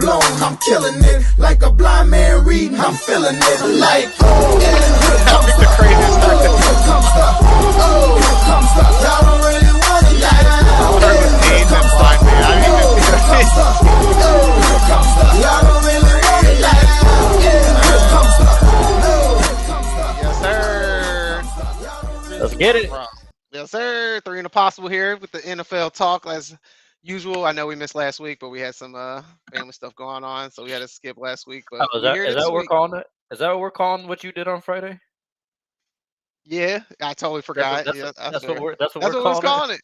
blown. I'm killing it like a blind man reading. I'm feeling it like, oh, yeah, here comes the craziest start. Here comes the, oh, here comes the. Y'all don't really want it like that. Start with Dean and blind man. I didn't even see that. Here comes the. Y'all don't really want it like that. Here comes the. Yes, sir. Let's get it. Yes, sir. 3 and a possible here with the NFL talk as usual. I know we missed last week, but we had some family stuff going on, so we had to skip last week. But Is that what we're calling it? Is that what we're calling what you did on Friday? Yeah, I totally forgot. That's what we're calling it.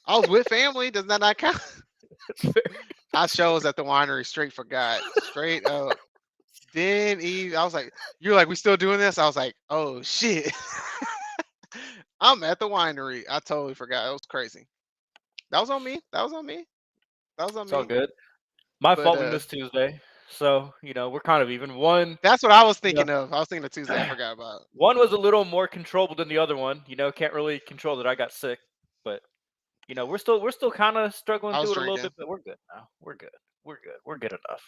I was with family. Does that not count? I shows at the winery. Straight forgot. Straight up. Then I was like, "You're like, we still doing this?" I was like, "Oh shit." I'm at the winery. I totally forgot. It was crazy. That was on me. It's all good. My fault we missed Tuesday. So, we're kind of even. One. That's what I was thinking of. I was thinking of Tuesday. I forgot about. One was a little more controllable than the other one. Can't really control that I got sick. But, we're still kind of struggling through it a little bit. But we're good now. We're good. We're good enough.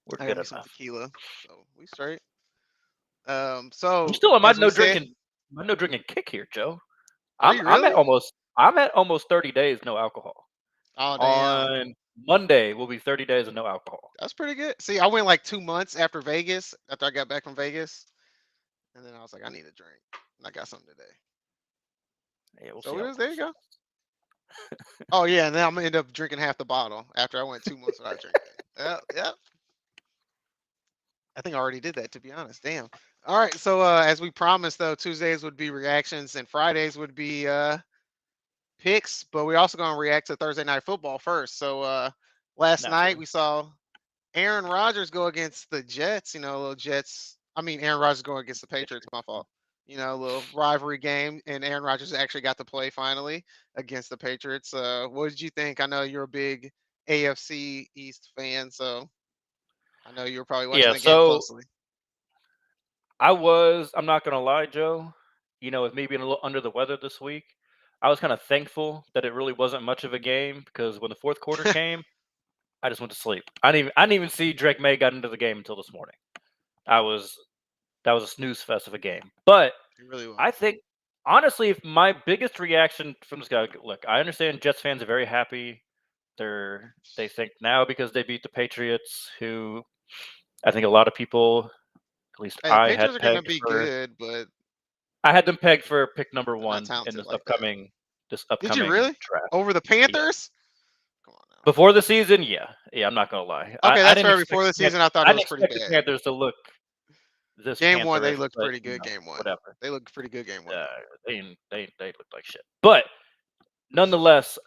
We're good enough. Some tequila. So we straight. So I'm still on my no drinking kick here, Joe. I'm at almost 30 days no alcohol. Oh, damn. On Monday will be 30 days of no alcohol. That's pretty good. See, I went like 2 months after Vegas, after I got back from Vegas, and then I was like, I need a drink, and I got something today. Yeah, we'll see. There you go. Oh yeah, and then I'm gonna end up drinking half the bottle after I went 2 months without drinking. Yep. I think I already did that, to be honest. Damn. All right. So as we promised, though, Tuesdays would be reactions and Fridays would be picks, but we're also going to react to Thursday Night Football first. So last night we saw Aaron Rodgers go against the Jets. Aaron Rodgers going against the Patriots. My fault. A little rivalry game, and Aaron Rodgers actually got to play finally against the Patriots. What did you think? I know you're a big AFC East fan, so I know you were probably watching the game closely. I'm not going to lie, Joe. With me being a little under the weather this week, I was kind of thankful that it really wasn't much of a game because when the fourth quarter came, I just went to sleep. I didn't even see Drake May got into the game until this morning. That was a snooze fest of a game. But really I think, honestly, if my biggest reaction from this guy, look, I understand Jets fans are very happy. They think now because they beat the Patriots, who I think a lot of people, at least I had Patriots are going to be good, but I had them pegged for pick number 1 in this upcoming Did you really? Draft. Over the Panthers? Yeah. Come on now. Before the season, yeah, I'm not gonna lie. Okay, that's fair. Before the season, I thought it was pretty bad. The Panthers to look this game one, they looked pretty good. Game one, whatever. They looked pretty good. Game one. They looked like shit. But nonetheless,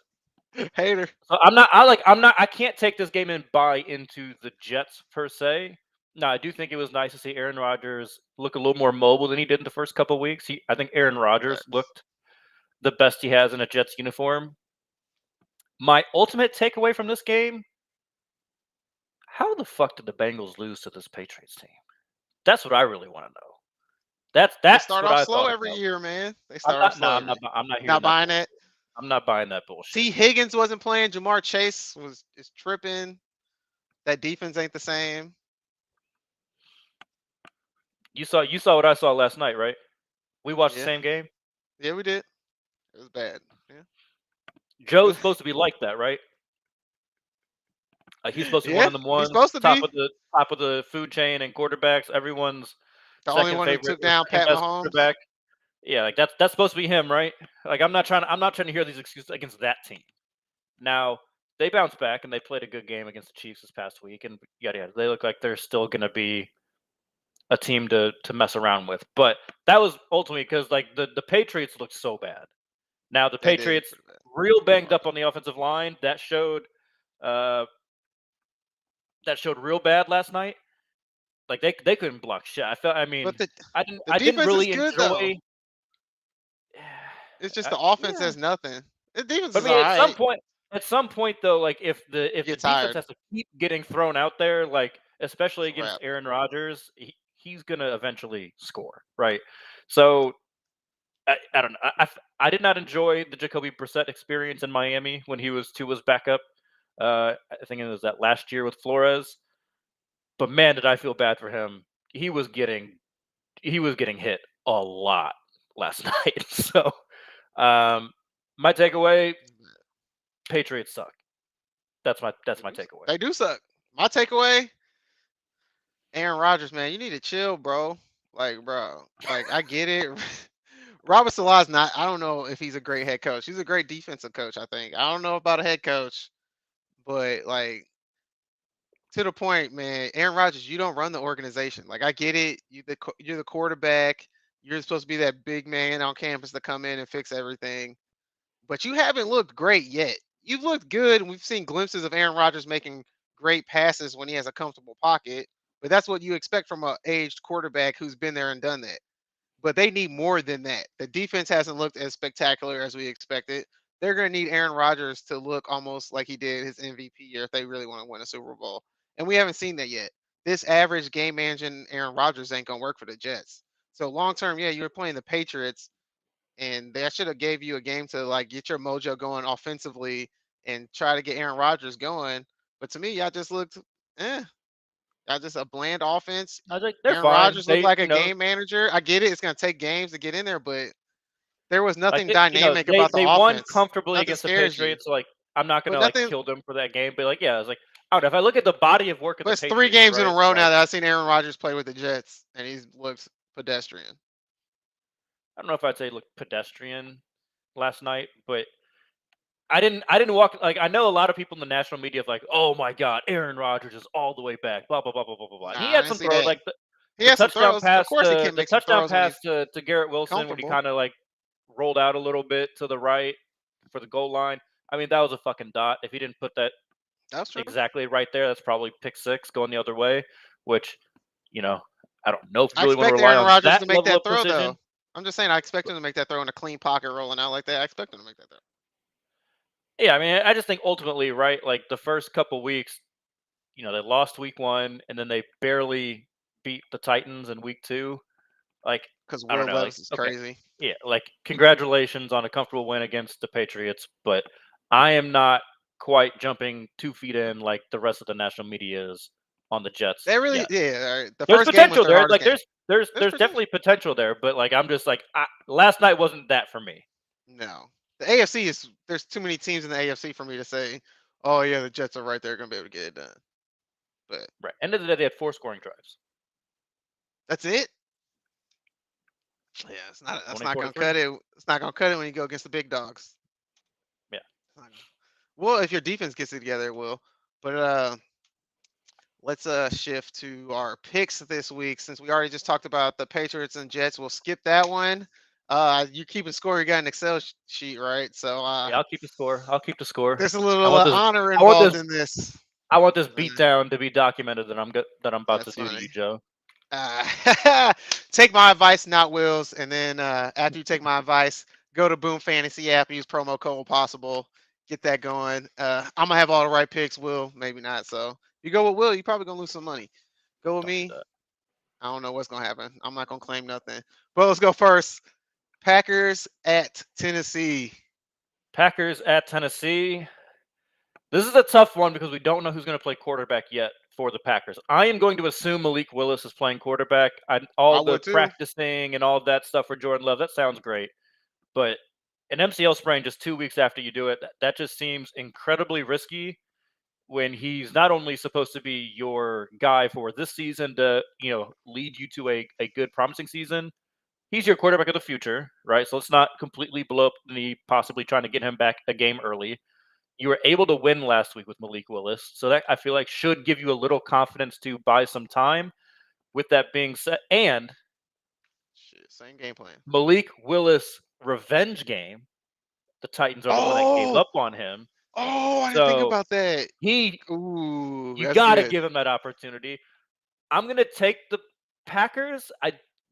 hater. So I can't take this game and buy into the Jets per se. No, I do think it was nice to see Aaron Rodgers look a little more mobile than he did in the first couple of weeks. I think Aaron Rodgers looked the best he has in a Jets uniform. My ultimate takeaway from this game: how the fuck did the Bengals lose to this Patriots team? That's what I really want to know. That's they start off slow every year, man. They start off slow. I'm not buying it. I'm not buying that bullshit. T. Higgins wasn't playing. Jamar Chase is tripping. That defense ain't the same. You saw what I saw last night, right? We watched the same game. Yeah, we did. It was bad. Yeah. Joe's supposed to be like that, right? He's supposed to be one of them ones top of the food chain and quarterbacks. Everyone's the only one who took down Pat Mahomes. Yeah, like that's supposed to be him, right? Like I'm not trying to hear these excuses against that team. Now they bounced back and they played a good game against the Chiefs this past week, and yada. They look like they're still going to be a team to mess around with. But that was ultimately because like the Patriots looked so bad. Now the Patriots real banged up on the offensive line. That showed real bad last night. Like they couldn't block shit. I didn't really enjoy. Though. It's just the offense has nothing. The defense is at some point though, like if the defense has to keep getting thrown out there, like especially against Aaron Rodgers, he's gonna eventually score, right? So I don't know. I did not enjoy the Jacoby Brissett experience in Miami when he was backup. I think it was that last year with Flores. But man, did I feel bad for him. He was getting hit a lot last night. So, my takeaway: Patriots suck. That's my takeaway. They do suck. My takeaway: Aaron Rodgers, man, you need to chill, bro. Like, bro, like I get it. Robert Saleh's not. I don't know if he's a great head coach. He's a great defensive coach, I think. I don't know about a head coach, but like to the point, man. Aaron Rodgers, you don't run the organization. Like I get it. You're the quarterback. You're supposed to be that big man on campus to come in and fix everything. But you haven't looked great yet. You've looked good, and we've seen glimpses of Aaron Rodgers making great passes when he has a comfortable pocket. But that's what you expect from an aged quarterback who's been there and done that. But they need more than that. The defense hasn't looked as spectacular as we expected. They're going to need Aaron Rodgers to look almost like he did his MVP year if they really want to win a Super Bowl. And we haven't seen that yet. This average game managing Aaron Rodgers ain't going to work for the Jets. So long term, yeah, you were playing the Patriots, and they should have gave you a game to like get your mojo going offensively and try to get Aaron Rodgers going. But to me, y'all just looked, y'all just a bland offense. I was like, they're Aaron fine. Rodgers looked They, like a you know, game manager. I get it; it's going to take games to get in there, but there was like nothing they, you know, dynamic about the they offense. won comfortably Nothing against the scares you. Patriots. So, like, I'm not gonna But like nothing. kill them for that game, but like, yeah, I was like, I don't know. If I look at the body of work of But the it's Patriots, 3 games in a right, row like, now that I've seen Aaron Rodgers play with the Jets, and he looks pedestrian. I don't know if I'd say look pedestrian last night, but I didn't walk like I know a lot of people in the national media of like, oh my god, Aaron Rodgers is all the way back, blah blah blah blah blah blah blah. And he Nah, I had didn't some see throws that. like He the has some touchdown throws. Of pass course, he to can make some throws when he's to Garrett Wilson when he comfortable. kind of like rolled out a little bit to the right for the goal line. I mean, that was a fucking dot. If he didn't put that That's true. exactly right there, that's probably pick 6 going the other way, which, you know, I don't know if you I really want to expect rely Aaron on Rodgers that to make level that of throw, precision. though. I'm just saying, I expect him to make that throw in a clean pocket rolling out like that. I expect him to make that throw. Yeah, I mean, I just think ultimately, right, like the first couple weeks, you know, they lost week 1 and then they barely beat the Titans in week 2. Like, Because I don't Will know, like, Levis is okay, crazy. yeah, like congratulations on a comfortable win against the Patriots, but I am not quite jumping 2 feet in like the rest of the national media is on the Jets They really, yet. yeah. The There's first game was potential their there. hardest Like game. there's potential. definitely potential there, but like I'm just like last night wasn't that for me. No. The AFC is, there's too many teams in the AFC for me to say, oh, yeah, the Jets are right there going to be able to get it done. But Right. End of the day, they had 4 scoring drives. that's it. Yeah, that's not going to 20-23. cut it. It's not going to cut it when you go against the big dogs. Yeah. Well, if your defense gets it together, it will. But let's shift to our picks this week. Since we already just talked about the Patriots and Jets, we'll skip that one. You're keeping score. You got an Excel sheet, right? So Yeah, I'll keep the score. I'll keep the score. there's a I little want this. honor I want involved this. in this. I want this beatdown to be documented that I'm about That's to do to funny. you, Joe. Take my advice, not Will's, and then after you take my advice, go to Boom Fantasy app, use promo code possible, get that going. I'm gonna have all the right picks. Will maybe not. So you go with Will, you're probably gonna lose some money. Go with Don't do me. that. I don't know what's gonna happen. I'm not gonna claim nothing. But let's go first. Packers at Tennessee. Packers at Tennessee. This is a tough one because we don't know who's going to play quarterback yet for the Packers. I am going to assume Malik Willis is playing quarterback. All the would too. practicing and all of that stuff for Jordan Love, that sounds great. But an MCL sprain just 2 weeks after you do it, that just seems incredibly risky when he's not only supposed to be your guy for this season to, lead you to a good, promising season. He's your quarterback of the future, right? So let's not completely blow up the possibly trying to get him back a game early. You were able to win last week with Malik Willis. So that I feel like should give you a little confidence to buy some time. With that being said, and same game plan. Malik Willis revenge game. The Titans are the one that gave up on him. Oh, I didn't think about that. You that's got to good. give him that opportunity. I'm going to take the Packers. I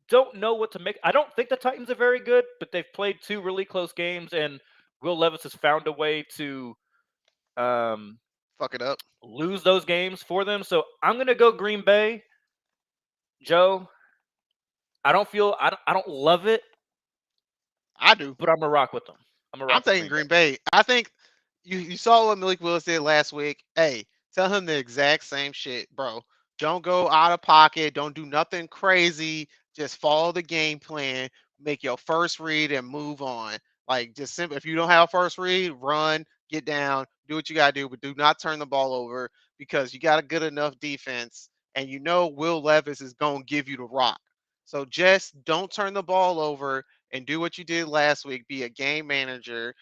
don't know what to make. I don't think the Titans are very good, but they've played 2 really close games, and Will Levis has found a way to fuck it up, lose those games for them. So I'm going to go Green Bay. Joe, I don't love it. I do, but I'm going to rock with them. I'm taking Green Bay. I think you saw what Malik Willis did last week. Hey, tell him the exact same shit, bro. Don't go out of pocket. Don't do nothing crazy. Just follow the game plan. Make your first read and move on. Like just simple. If you don't have a first read, run, get down, do what you gotta do, but do not turn the ball over because you got a good enough defense, and you know Will Levis is gonna give you the rock. So just don't turn the ball over and do what you did last week. Be a game manager.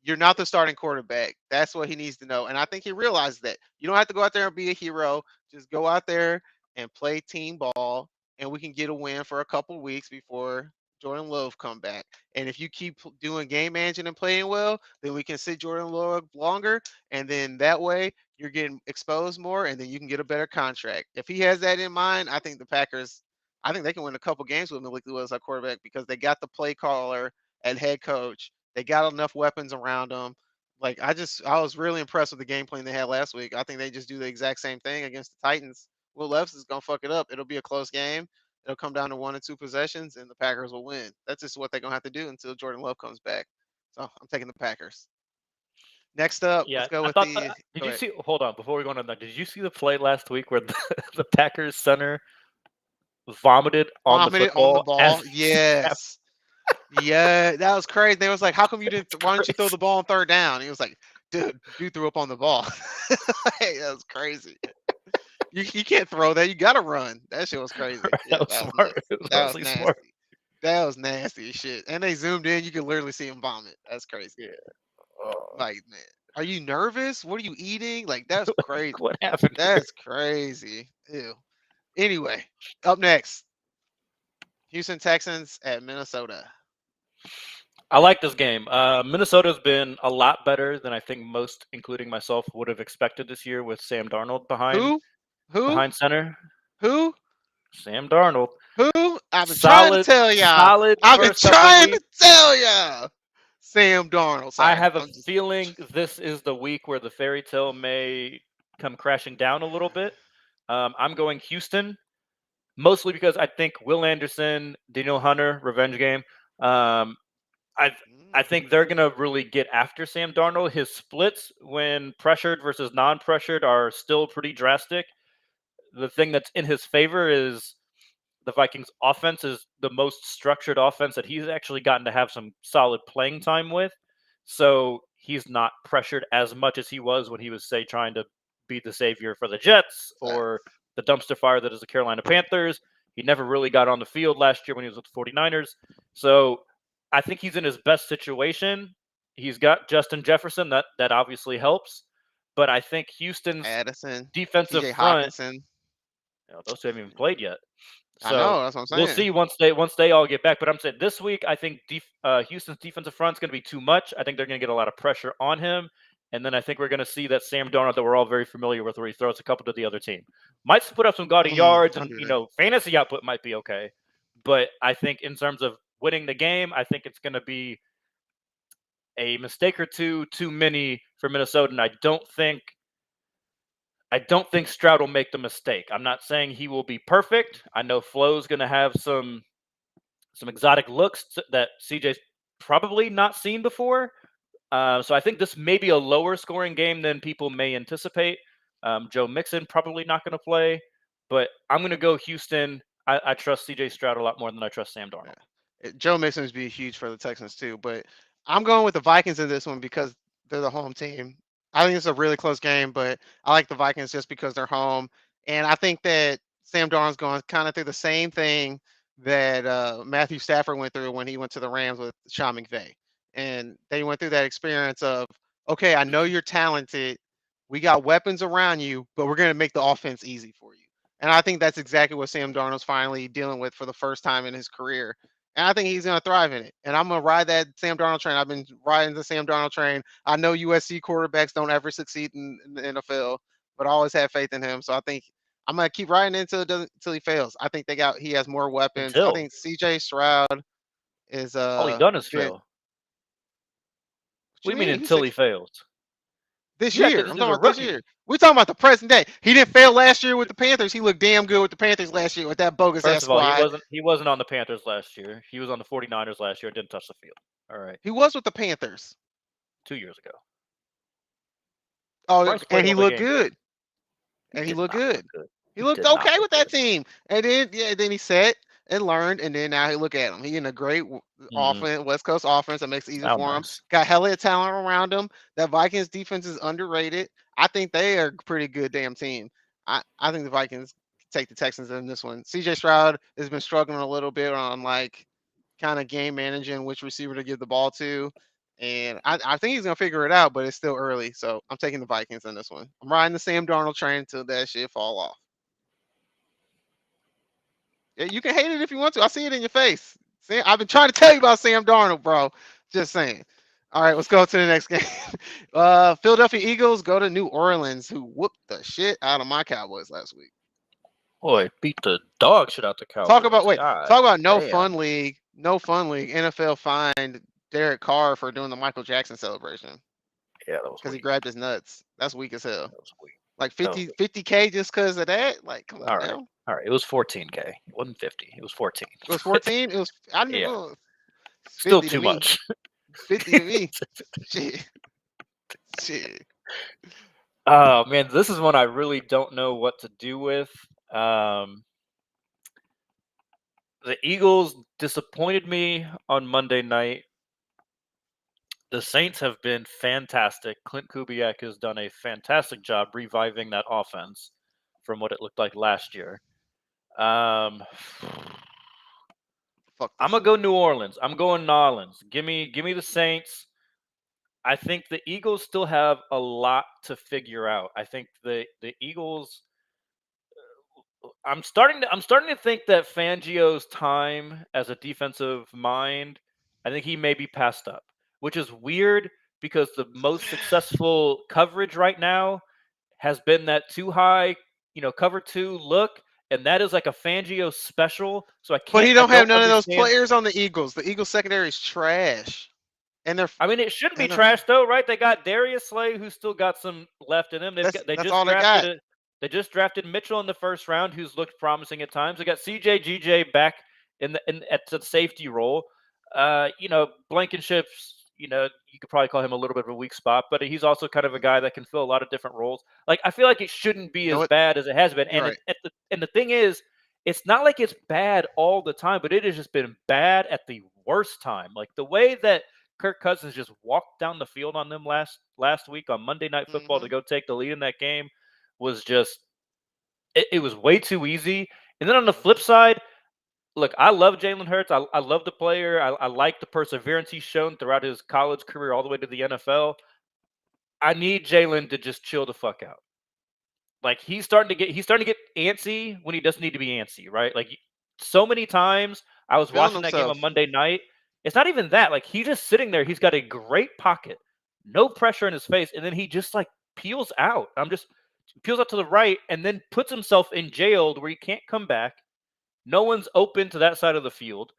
You're not the starting quarterback. That's what he needs to know. And I think he realized that. You don't have to go out there and be a hero. Just go out there and play team ball, and we can get a win for a couple weeks before Jordan Love come back. And if you keep doing game managing and playing well, then we can sit Jordan Love longer, and then that way you're getting exposed more, and then you can get a better contract. If he has that in mind, I think the Packers, I think they can win a couple games with Malik Lewis at quarterback because they got the play caller at head coach. They got enough weapons around them. Like I was really impressed with the game plan they had last week. I think they just do the exact same thing against the Titans. Will Levis is gonna fuck it up. It'll be a close game. It'll come down to 1 or 2 possessions, and the Packers will win. That's just what they're gonna have to do until Jordan Love comes back. So I'm taking the Packers. Next up, Yeah, let's go I with thought. the. Did Go you ahead. see? Hold on, before we go on that, did you see the play last week where the Packers center vomited on the Vomited on the football? ball? Yes. Yeah, that was crazy. They was like, "How come you didn't? Why don't you throw the ball on third down?" He was like, "Dude, you threw up on the ball." Hey, that was crazy. You can't throw that. You gotta run. That shit was crazy. Yeah, That was that was smart. nuts. It was That was honestly nasty. smart. That was nasty as shit. And they zoomed in. You could literally see him vomit. That's crazy. Yeah. Oh, Like, man, are you nervous? What are you eating? Like, that's crazy. what happened? That's crazy. Ew. Anyway, up next, Houston Texans at Minnesota. I like this game. Minnesota's been a lot better than I think most, including myself, would have expected this year with Sam Darnold Who? behind center. Who? Sam Darnold. Who? I've been trying to tell y'all. Solid I've been first couple trying to weeks. tell y'all. Sam Darnold. Sorry. I have a feeling this is the week where the fairy tale may come crashing down a little bit. I'm going Houston, mostly because I think Will Anderson, Daniel Hunter, revenge game. I think they're going to really get after Sam Darnold. His splits when pressured versus non-pressured are still pretty drastic. The thing that's in his favor is the Vikings offense is the most structured offense that he's actually gotten to have some solid playing time with. So he's not pressured as much as he was when he was, say, trying to be the savior for the Jets or the dumpster fire that is the Carolina Panthers. He never really got on the field last year when he was with the 49ers. So I think he's in his best situation. He's got Justin Jefferson. That obviously helps. But I think Houston's Addison, defensive TJ front, Hawkinson. those two haven't even played yet. So I know, that's what I'm saying. we'll see once they all get back. But I'm saying this week, I think Houston's defensive front's going to be too much. I think they're going to get a lot of pressure on him. And then I think we're going to see that Sam Darnold that we're all very familiar with, where he throws a couple to the other team. Might put up some gaudy yards, and fantasy output might be okay. But I think in terms of winning the game, I think it's going to be a mistake or two too many for Minnesota. And I don't think Stroud will make the mistake. I'm not saying he will be perfect. I know Flo's going to have some exotic looks that CJ's probably not seen before. So I think this may be a lower scoring game than people may anticipate. Joe Mixon probably not going to play, but I'm going to go Houston. I trust CJ Stroud a lot more than I trust Sam Darnold. Yeah. Joe Mixon would be huge for the Texans too, but I'm going with the Vikings in this one because they're the home team. I think it's a really close game, but I like the Vikings just because they're home. And I think that Sam Darnold's going kind of through the same thing that Matthew Stafford went through when he went to the Rams with Sean McVay. And they went through that experience of, okay, I know you're talented. We got weapons around you, but we're going to make the offense easy for you. And I think that's exactly what Sam Darnold's finally dealing with for the first time in his career. And I think he's going to thrive in it. And I'm going to ride that Sam Darnold train. I've been riding the Sam Darnold train. I know USC quarterbacks don't ever succeed in the NFL, but I always have faith in him. So I think I'm going to keep riding until he fails. I think he has more weapons. I think CJ Stroud is all he done is fail. What do you mean until he fails? This year. I'm talking about this year. We're talking about the present day. He didn't fail last year with the Panthers. He looked damn good with the Panthers last year with that bogus ass squad. First of all, he wasn't on the Panthers last year. He was on the 49ers last year. Didn't touch the field. All right. He was with the Panthers 2 years ago. Oh, and he looked good. And he looked good. He looked did not okay look with that good. team, and then he sat and learned, and then now he look at him. He in a great offense, West Coast offense that makes it easy Oh, for him. nice. Got hella of talent around him. That Vikings defense is underrated. I think they are a pretty good damn team. I think the Vikings take the Texans in this one. CJ Stroud has been struggling a little bit on like kind of game managing which receiver to give the ball to. And I think he's gonna figure it out, but it's still early. So I'm taking the Vikings in this one. I'm riding the Sam Darnold train until that shit fall off. Yeah, you can hate it if you want to. I see it in your face. See, I've been trying to tell you about Sam Darnold, bro. Just saying. All right, let's go to the next game. Philadelphia Eagles go to New Orleans, who whooped the shit out of my Cowboys last week. Boy, beat the dog shit out the Cowboys. Talk about no damn. fun league. No fun league. NFL fined Derek Carr for doing the Michael Jackson celebration Yeah, that was because he weak. grabbed his nuts. That's weak as hell. That was weak. Like That was 50K just because of that. Like, come on All now. right. It was 14K. It wasn't 50. It was 14. It was 14. It was. I didn't Yeah. know. Still 50 too to me. much. 50 to me. Shit. Oh man, this is one I really don't know what to do with. The Eagles disappointed me on Monday night. The Saints have been fantastic. Clint Kubiak has done a fantastic job reviving that offense from what it looked like last year. Fuck I'm this gonna go New Orleans. I'm going Nolans. Give me the Saints. I think the Eagles still have a lot to figure out. I think the Eagles. I'm starting to think that Fangio's time as a defensive mind, I think he may be passed up, which is weird because the most successful coverage right now has been that too high, cover two look, and that is like a Fangio special. So I can't. But he don't have none of those understand. players on the Eagles. The Eagles secondary is trash. And they're I mean, it shouldn't be and they're- trash though, right? They got Darius Slay, who's still got some left in him. They that's just all they got. drafted They just drafted Mitchell in the first round, who's looked promising at times. They got CJ GJ back at the safety role. Blankenship's, you could probably call him a little bit of a weak spot, but he's also kind of a guy that can fill a lot of different roles. Like, I feel like it shouldn't be as bad as it has been. You're And right. and the thing is, it's not like it's bad all the time, but it has just been bad at the worst time. Like the way that Kirk Cousins just walked down the field on them last week on Monday Night Football to go take the lead in that game was just it was way too easy. And then on the flip side, look, I love Jalen Hurts. I love the player. I like the perseverance he's shown throughout his college career all the way to the NFL. I need Jalen to just chill the fuck out. Like he's starting to get antsy when he doesn't need to be antsy, right? Like so many times I was watching that game on Monday night. It's not even that. Like he's just sitting there. He's got a great pocket, no pressure in his face, and then he just like peels out. Peels out to the right, and then puts himself in jail where he can't come back. No one's open to that side of the field,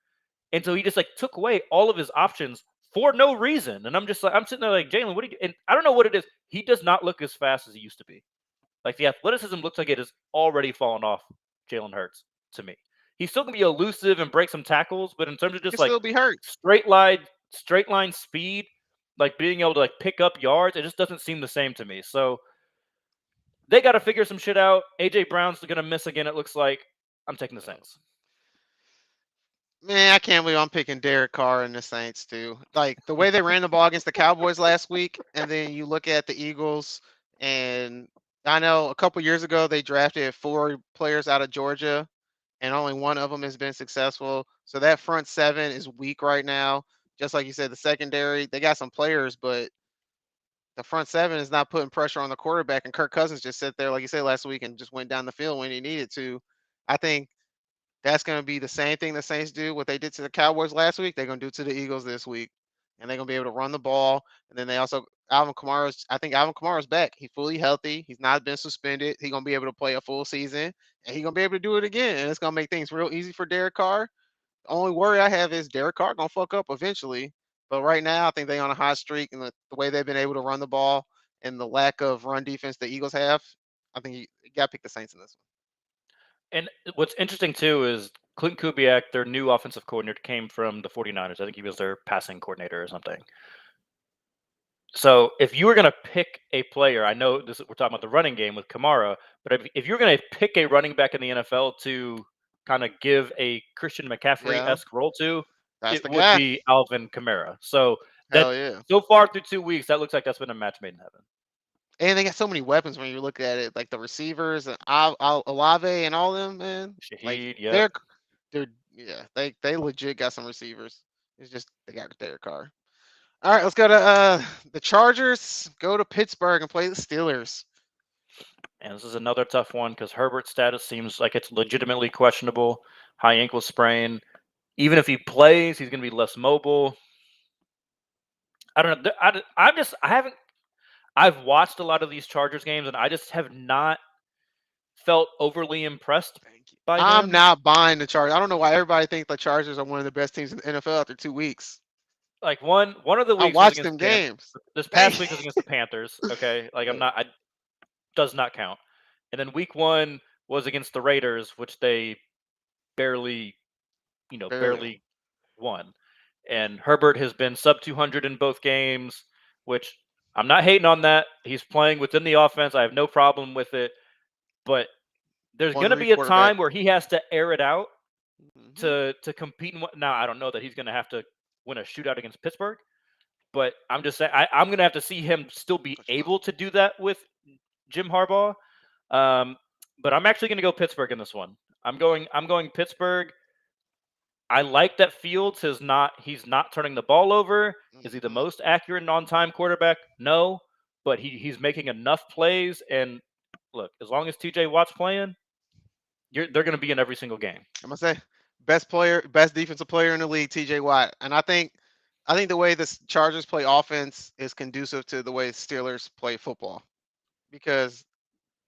and so he just like took away all of his options for no reason. And I'm sitting there like, Jalen, what do you? And I don't know what it is. He does not look as fast as he used to be. Like the athleticism looks like it has already fallen off Jalen Hurts to me. He's still gonna be elusive and break some tackles, but in terms of just like still be hurt. straight line speed, like being able to like pick up yards, it just doesn't seem the same to me. So they got to figure some shit out. AJ Brown's gonna miss again. It looks like. I'm taking the Saints. Man, I can't believe I'm picking Derek Carr and the Saints too. Like the way they ran the ball against the Cowboys last week, and then you look at the Eagles, and I know a couple years ago they drafted 4 players out of Georgia, and only one of them has been successful. So that front 7 is weak right now. Just like you said, the secondary, they got some players, but the front 7 is not putting pressure on the quarterback. And Kirk Cousins just sat there, like you said last week, and just went down the field when he needed to. I think that's going to be the same thing the Saints do. What they did to the Cowboys last week, they're going to do to the Eagles this week. And they're going to be able to run the ball. And then they also, I think Alvin Kamara's back. He's fully healthy. He's not been suspended. He's going to be able to play a full season. And he's going to be able to do it again. And it's going to make things real easy for Derek Carr. The only worry I have is Derek Carr going to fuck up eventually. But right now, I think they're on a hot streak. And the way they've been able to run the ball and the lack of run defense the Eagles have, I think you got to pick the Saints in this one. And what's interesting, too, is Clint Kubiak, their new offensive coordinator, came from the 49ers. I think he was their passing coordinator or something. So if you were going to pick a player, I know we're talking about the running game with Kamara, but if you're going to pick a running back in the NFL to kind of give a Christian McCaffrey-esque role to, That's it the would guy. be Alvin Kamara. So Hell yeah. so far through 2 weeks, that looks like that's been a match made in heaven. And they got so many weapons when you look at it, like the receivers and Olave and all them, man. Like Shaheed, yeah. they legit got some receivers. It's just they got Derek Carr. All right, let's go to the Chargers. Go to Pittsburgh and play the Steelers. And this is another tough one because Herbert's status seems like it's legitimately questionable. High ankle sprain. Even if he plays, he's going to be less mobile. I don't know. I've watched a lot of these Chargers games, and I just have not felt overly impressed by him. I'm not buying the Chargers. I don't know why everybody thinks the Chargers are one of the best teams in the NFL after 2 weeks. Like one of the weeks I watched them games. This past week was against the Panthers. Okay, like does not count. And then week 1 was against the Raiders, which they barely won. And Herbert has been sub 200 in both games, which I'm not hating on that. He's playing within the offense. I have no problem with it. But there's going to be a time where he has to air it out to compete. Now, I don't know that he's going to have to win a shootout against Pittsburgh, but I'm just saying I'm going to have to see him still be able to do that with Jim Harbaugh. But I'm actually going to go Pittsburgh in this one. I'm going Pittsburgh. I like that Fields he's not turning the ball over. Is he the most accurate and on-time quarterback? No, but he's making enough plays. And look, as long as TJ Watt's playing, they're going to be in every single game. I'm gonna say best defensive player in the league, TJ Watt. And I think the way the Chargers play offense is conducive to the way Steelers play football, because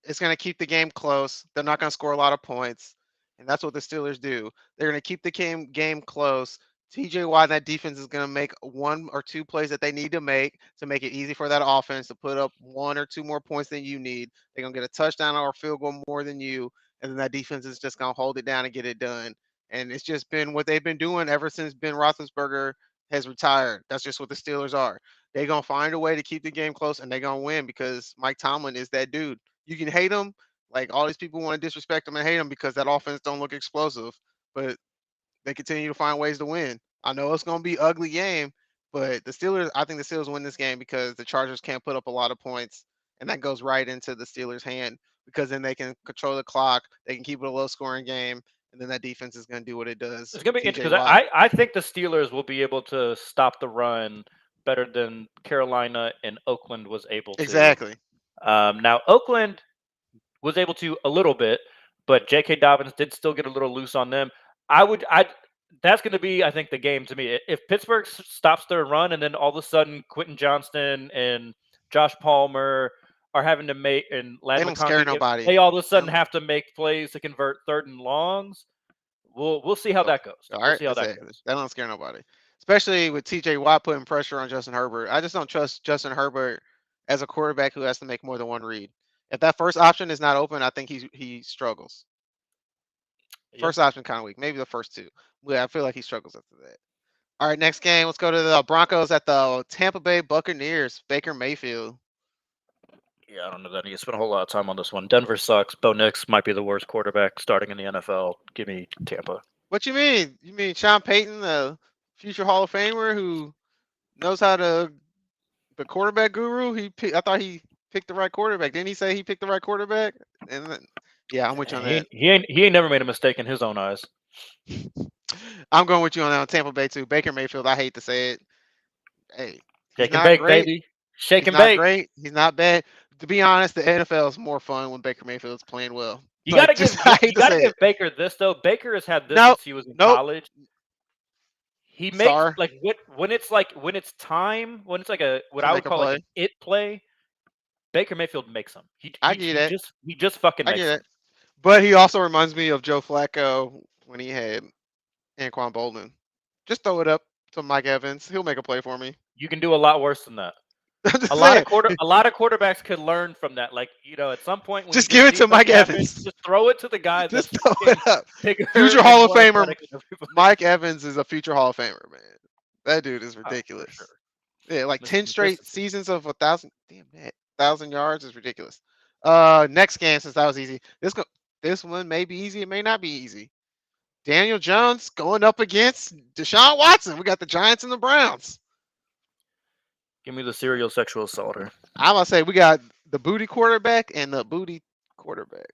it's going to keep the game close. They're not going to score a lot of points. And that's what the Steelers do. They're going to keep the game close. TJ Watt and that defense is going to make 1 or 2 plays that they need to make it easy for that offense to put up 1 or 2 more points than you need. They're going to get a touchdown or a field goal more than you. And then that defense is just going to hold it down and get it done. And it's just been what they've been doing ever since Ben Roethlisberger has retired. That's just what the Steelers are. They're going to find a way to keep the game close, and they're going to win because Mike Tomlin is that dude. You can hate him. Like, all these people want to disrespect him and hate him because that offense don't look explosive, but they continue to find ways to win. I know it's going to be an ugly game, but I think the Steelers win this game because the Chargers can't put up a lot of points, and that goes right into the Steelers' hand because then they can control the clock, they can keep it a low-scoring game, and then that defense is going to do what it does. It's going to be interesting because I think the Steelers will be able to stop the run better than Carolina and Oakland was able to. Exactly. Now, Oakland was able to a little bit, but J.K. Dobbins did still get a little loose on them. That's going to be, I think, the game to me. If Pittsburgh stops their run and then all of a sudden Quentin Johnston and Josh Palmer are having to make and they don't scare nobody. They all of a sudden have to make plays to convert 3rd and longs. We'll see how that goes. All right, we'll see how that goes. They don't scare nobody, especially with T.J. Watt putting pressure on Justin Herbert. I just don't trust Justin Herbert as a quarterback who has to make more than 1 read. If that first option is not open, I think he struggles. First option kind of weak. Maybe the first 2. Yeah, I feel like he struggles after that. All right, next game. Let's go to the Broncos at the Tampa Bay Buccaneers. Baker Mayfield. Yeah, I don't know that you spent a whole lot of time on this one. Denver sucks. Bo Nix might be the worst quarterback starting in the NFL. Give me Tampa. What you mean? You mean Sean Payton, the future Hall of Famer who knows how to the quarterback guru? I thought he picked the right quarterback. Didn't he say he picked the right quarterback? And then, yeah, I'm with you on that. He ain't never made a mistake in his own eyes. I'm going with you on that on Tampa Bay too. Baker Mayfield, I hate to say it. Hey, shake and bake, baby. Shake and bake. Great. He's not bad. To be honest, the NFL is more fun when Baker Mayfield's playing well. You got to give Baker this though. Baker has had this since he was in college. He makes when it's time, when it's like what I would call like an it play. Baker Mayfield makes them. He just fucking makes them. But he also reminds me of Joe Flacco when he had Anquan Boldin. Just throw it up to Mike Evans. He'll make a play for me. You can do a lot worse than that. A lot of quarterbacks could learn from that. Like, at some point, when just give it to Mike Evans. Just throw it to the guy. Just throw it up. Future Hall of Famer. Mike Evans is a future Hall of Famer, man. That dude is ridiculous. Sure. Yeah, like Mr. 10 straight Consistency. seasons of 1,000 yards is ridiculous. Next game, since that was easy. This one may be easy. It may not be easy. Daniel Jones going up against Deshaun Watson. We got the Giants and the Browns. Give me the serial sexual assaulter. I'm gonna say we got the booty quarterback and the booty quarterback.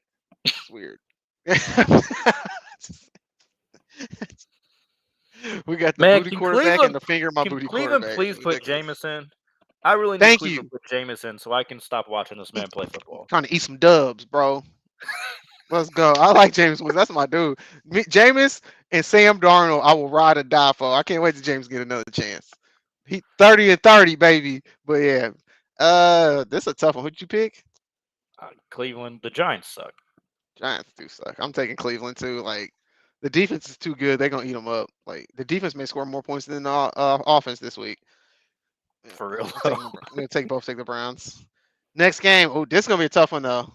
It's weird. We got the Man, booty can quarterback and Cleveland the finger my can booty Cleveland quarterback. please It's put ridiculous. Jameis in? I really need Thank Cleveland you. to put Jameis in so I can stop watching this man play football. Trying to eat some dubs, bro. Let's go. I like James Winston. That's my dude. Jameis and Sam Darnold, I will ride or die for. I can't wait till James get another chance. He 30 and 30, baby. But yeah. This is a tough one. Who'd you pick? Cleveland, the Giants suck. Giants do suck. I'm taking Cleveland too. Like the defense is too good. They're gonna eat them up. Like the defense may score more points than the offense this week. Yeah, For real. I'm gonna take the Browns. Next game. Oh, this is gonna be a tough one though.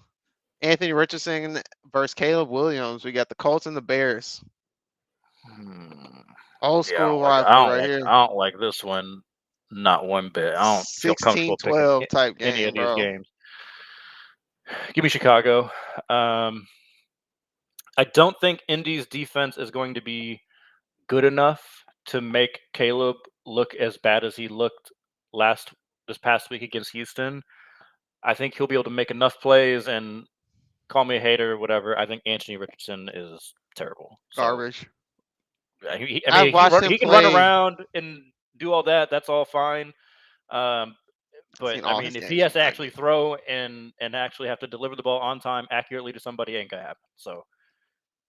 Anthony Richardson versus Caleb Williams. We got the Colts and the Bears. Old school rivalry right here. I don't like this one. Not one bit. I don't feel comfortable picking 16-12 type any game, of these bro. games. Give me Chicago. I don't think Indy's defense is going to be good enough to make Caleb look as bad as he looked this past week against Houston. I think he'll be able to make enough plays, and call me a hater or whatever. I think Anthony Richardson is terrible. So, Garbage. he I've watched him can run play. around and do all that. That's all fine. But seen all I mean, his if games. he has to He's actually throw and actually have to deliver the ball on time accurately to somebody, it ain't gonna happen. So,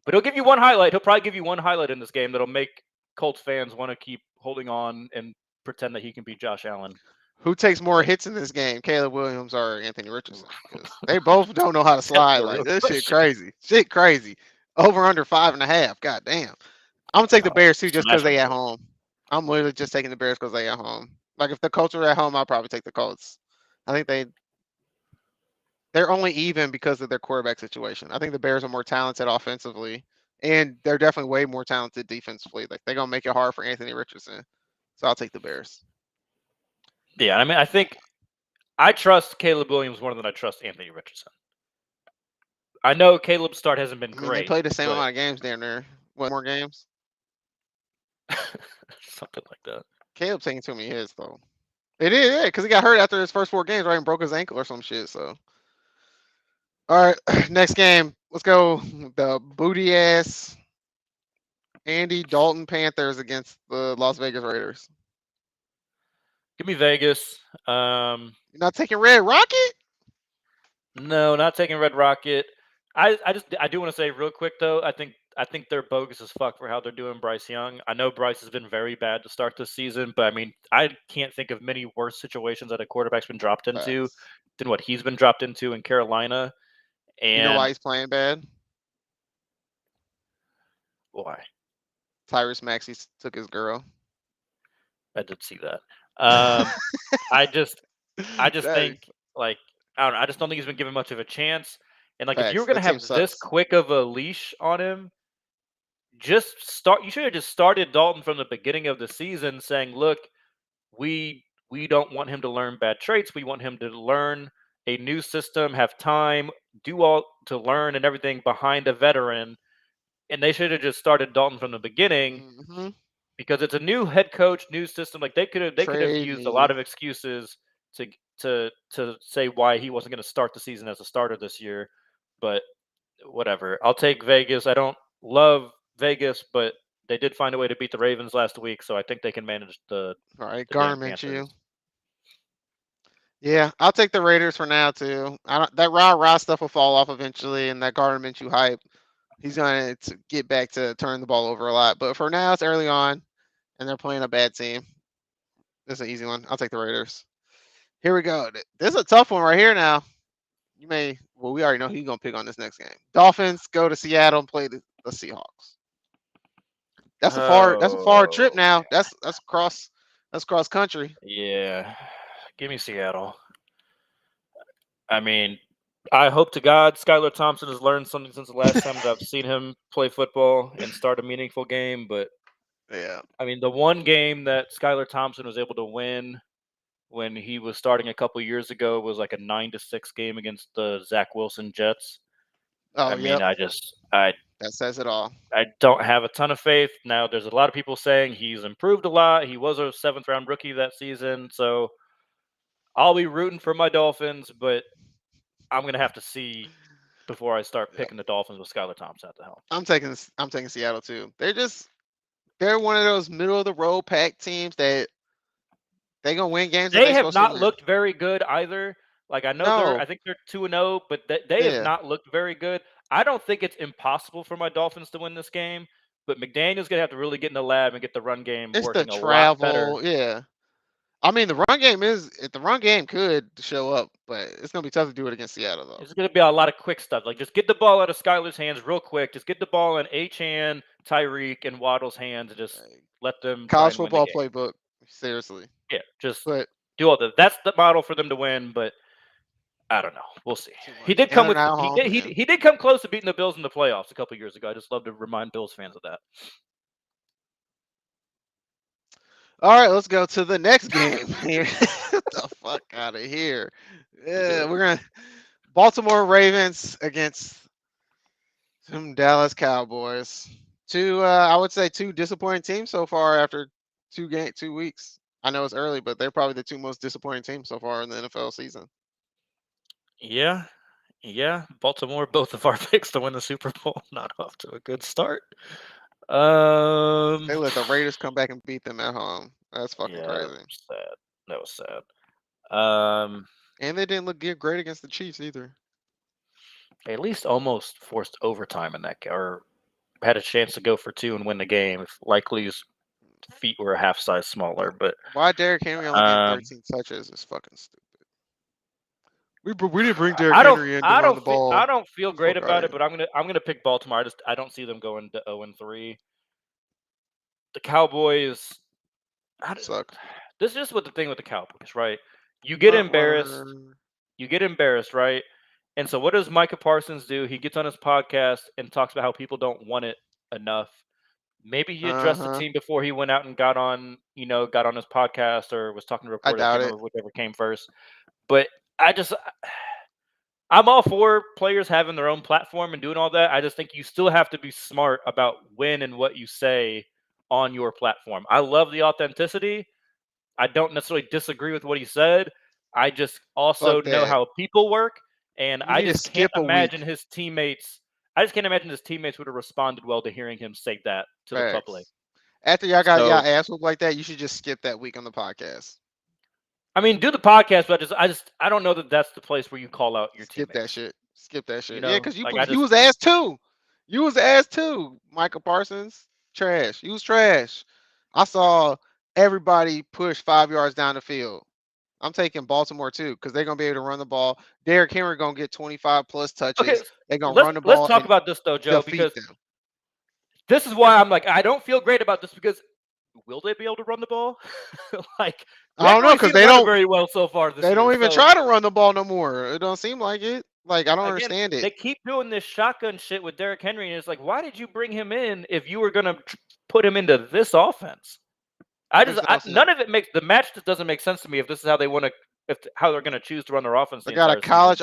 but he'll give you one highlight. He'll probably give you one highlight in this game that'll make Colts fans want to keep holding on and pretend that he can beat Josh Allen. Who takes more hits in this game, Caleb Williams or Anthony Richardson? Because they both don't know how to slide. Like this shit crazy. Shit crazy. Over under 5.5. God damn. I'm gonna take the Bears too, just because they at home. I'm literally just taking the Bears because they at home. Like if the Colts are at home, I'll probably take the Colts. I think they're only even because of their quarterback situation. I think the Bears are more talented offensively, and they're definitely way more talented defensively. Like they're gonna make it hard for Anthony Richardson. So I'll take the Bears. Yeah, I mean, I think I trust Caleb Williams more than I trust Anthony Richardson. I know Caleb's start hasn't been great. They played the same amount of games down there. What more games? Something like that. Caleb's taking too many hits though. It is, yeah, because he got hurt after his first 4 games, right, and broke his ankle or some shit. So, all right, next game. Let's go. The booty ass Andy Dalton Panthers against the Las Vegas Raiders. Give me Vegas. You're not taking Red Rocket? No, not taking Red Rocket. I do want to say real quick though. I think they're bogus as fuck for how they're doing Bryce Young. I know Bryce has been very bad to start this season, but I mean, I can't think of many worse situations that a quarterback's been dropped into than what he's been dropped into in Carolina. And you know why he's playing bad? Why? Tyrese Maxey took his girl. I did see that. I just think like I don't know. I just don't think he's been given much of a chance. And like if you were gonna have this quick of a leash on him, just start. You should have just started Dalton from the beginning of the season, saying, "Look, we don't want him to learn bad traits. We want him to learn a new system, have time, do all to learn and everything behind a veteran." And they should have just started Dalton from the beginning because it's a new head coach, new system. Like they could have used a lot of excuses to say why he wasn't going to start the season as a starter this year. But whatever. I'll take Vegas. I don't love Vegas, but they did find a way to beat the Ravens last week, so I think they can manage the. All right, garment you. Yeah, I'll take the Raiders for now too. That rah stuff will fall off eventually, and that garment you hype, he's going to get back to turn the ball over a lot. But for now, it's early on, and they're playing a bad team. This is an easy one. I'll take the Raiders. Here we go. This is a tough one right here now. We already know who you're going to pick on this next game. Dolphins go to Seattle and play the Seahawks. That's a far trip now. That's cross country. Yeah. Give me Seattle. I mean, I hope to God Skylar Thompson has learned something since the last time that I've seen him play football and start a meaningful game. But yeah, I mean, the one game that Skylar Thompson was able to win when he was starting a couple years ago. It was like a 9-6 game against the Zach Wilson Jets. Oh, I mean, yep. I That says it all. don't have a ton of faith. Now, there's a lot of people saying he's improved a lot. He was a 7th-round rookie that season, so I'll be rooting for my Dolphins, but I'm gonna have to see before I start Yep. picking the Dolphins with Skylar Thompson at the helm. I'm taking Seattle too. They're one of those middle of the road pack teams that they gonna win games that They they have supposed to not win. looked very good either. Like I No, think they're 2-0, but they have yeah, not looked very good. I don't think it's impossible for my Dolphins to win this game, but McDaniel's gonna have to really get in the lab and get the run game it's the working a lot better. travel. Yeah, I mean the run game could show up, but it's gonna be tough to do it against Seattle though. It's gonna be a lot of quick stuff. Like just get the ball out of Skylar's hands real quick. Just get the ball in Achane, Tyreek, and Waddle's hands, and just Like, let them try college and win the football game. playbook, seriously. Yeah, just But do all that. That's the model for them to win, but I don't know. We'll see. too He much. did And come they're with not he home. did And he did come close to beating the Bills in the playoffs a couple years ago. I just love to remind Bills fans of that. all right, let's go to the next game here. Get the fuck out of here. Yeah, we're gonna Baltimore Ravens against some Dallas Cowboys. I would say two disappointing teams so far after 2 weeks. I know it's early, but they're probably the two most disappointing teams so far in the NFL season. Yeah, yeah. Baltimore, both of our picks to win the Super Bowl, not off to a good start. They let the Raiders come back and beat them at home. That's fucking Yeah, crazy. that was sad. That was sad. And they didn't look great against the Chiefs either. At least almost forced overtime in that or had a chance to go for 2 and win the game if Likely's feet were a half size smaller. But Why Derrick Henry only getting 13 touches is fucking stupid. We didn't bring Derrick Henry in to run the ball. I don't feel great Fuck about outta it, but I'm gonna pick Baltimore. I don't see them going to 0-3. The Cowboys. Suck. This is just what the thing with the Cowboys, right? You get embarrassed. You get embarrassed, right? And so what does Micah Parsons do? He gets on his podcast and talks about how people don't want it enough. Maybe he addressed the team before he went out and got on his podcast or was talking to reporters. I can't remember whichever came first. But I'm all for players having their own platform and doing all that. I just think you still have to be smart about when and what you say on your platform. I love the authenticity. I don't necessarily disagree with what he said. I just also know how people work, and I just can't imagine his teammates. I just can't imagine his teammates would have responded well to hearing him say that to the public. After y'all got y'all ass whooped like that, you should just skip that week on the podcast. I mean, do the podcast, but I don't know that that's the place where you call out your teammates. Skip that shit. You know, yeah, because you was ass too. You was ass too, Micah Parsons. Trash. You was trash. I saw everybody push 5 yards down the field. I'm taking Baltimore too because they're gonna be able to run the ball. Derrick Henry gonna get 25 plus touches. Okay, they're gonna run the ball. Let's talk about this though, Joe, because this is why I'm like I don't feel great about this because will they be able to run the ball? Like I don't know because they don't very well so far. They don't even try to run the ball no more. It don't seem like it. Like I don't understand it. They keep doing this shotgun shit with Derrick Henry, and it's like, why did you bring him in if you were gonna put him into this offense? None of it makes the match. Just doesn't make sense to me if this is how they want to, how they're gonna choose to run their offense. They got a college